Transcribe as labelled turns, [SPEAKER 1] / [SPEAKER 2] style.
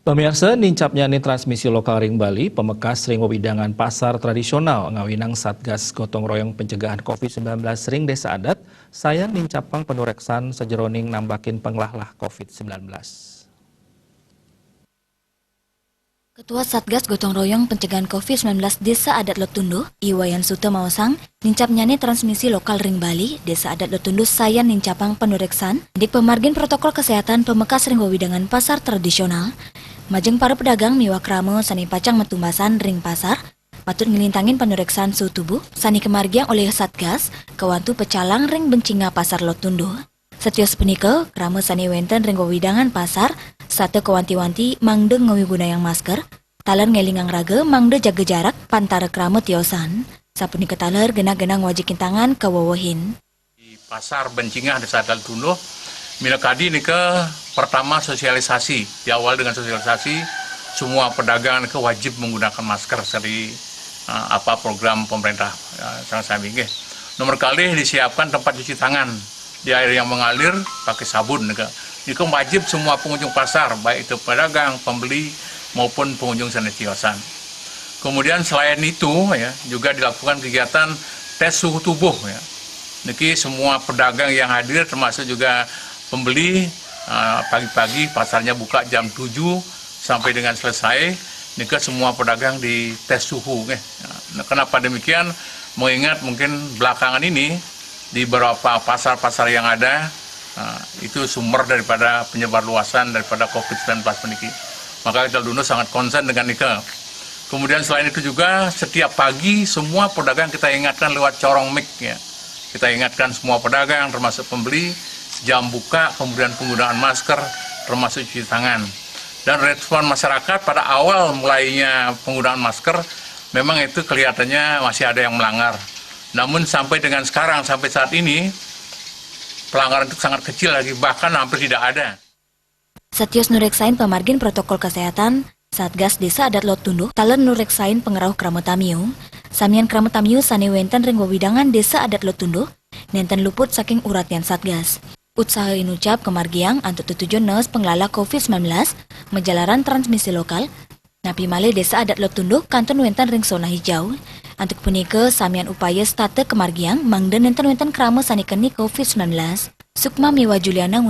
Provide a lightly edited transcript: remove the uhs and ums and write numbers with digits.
[SPEAKER 1] Pemirsa, nincapnya ni transmisi lokal ring Bali, pemekas ring wewidangan pasar tradisional ngawinang Satgas Gotong Royong Pencegahan COVID-19 ring Desa Adat, sayang nincapang penureksan sejeroning nambakin penglahlah COVID-19.
[SPEAKER 2] Ketua Satgas Gotong Royong Pencegahan COVID-19 Desa Adat Lotundo, Iwayan Suta Maosang, nincapnya ni transmisi lokal ring Bali, Desa Adat Lotundo sayang nincapang penureksan, dik pemargin protokol kesehatan pemekas ring wewidangan pasar tradisional, majeng para pedagang miwak rame sani pacang metumbasan ring pasar, patut ngelintangin penureksan suhu tubuh, sani kemargiang oleh Satgas, kewantu pecalang ring bencinga pasar Lotundo. Setios penike, krame sani wenten ring wewidangan pasar, sate kewanti-wanti mangde ngewiguna masker, taler ngelingang raga mangde jaga jarak pantara krame tiosan. Sapunike taler genang-genang wajikin tangan kawawahin.
[SPEAKER 3] Di pasar bencinga Desa Adat Lotundo, Minakadi ini ke pertama sosialisasi, diawal dengan sosialisasi semua pedagang ke wajib menggunakan masker dari program pemerintah sangat samingge. Nomor kali disiapkan tempat cuci tangan di air yang mengalir pakai sabun. Itu wajib semua pengunjung pasar, baik itu pedagang, pembeli maupun pengunjung sanitiosan. Kemudian selain itu ya juga dilakukan kegiatan tes suhu tubuh ya. Niki semua pedagang yang hadir termasuk juga pembeli pagi-pagi pasarnya buka jam 7 sampai dengan selesai. Niki semua pedagang di tes suhu. Kenapa demikian? Mengingat mungkin belakangan ini di beberapa pasar-pasar yang ada itu sumber daripada penyebar luasan daripada COVID-19 ini. Maka kita dulu sangat konsen dengan niki. Kemudian selain itu juga setiap pagi semua pedagang kita ingatkan lewat corong mic ya. Kita ingatkan semua pedagang termasuk pembeli jam buka, kemudian penggunaan masker, termasuk cuci tangan. Dan respon masyarakat pada awal mulainya penggunaan masker, memang itu kelihatannya masih ada yang melanggar. Namun sampai dengan sekarang, sampai saat ini, pelanggaran itu sangat kecil lagi, bahkan hampir tidak ada.
[SPEAKER 2] Setios nureksain pemargin protokol kesehatan, Satgas Desa Adat Lotundo, talen nureksain pengerauh Krametamiu, samian Krametamiu sani wenten ring wewidangan Desa Adat Lotundo, nenten luput saking uratian Satgas. Usaha inucap kemargiang untuk tujuan nes pengelola COVID-19 menjalaran transmisi lokal. Napi male Desa Adat Lotundo kanton wenten ring zona hijau. Untuk punike samian upaya state kemargiang mangden nenten krama sani keni COVID-19. Sukma Miwa Juliana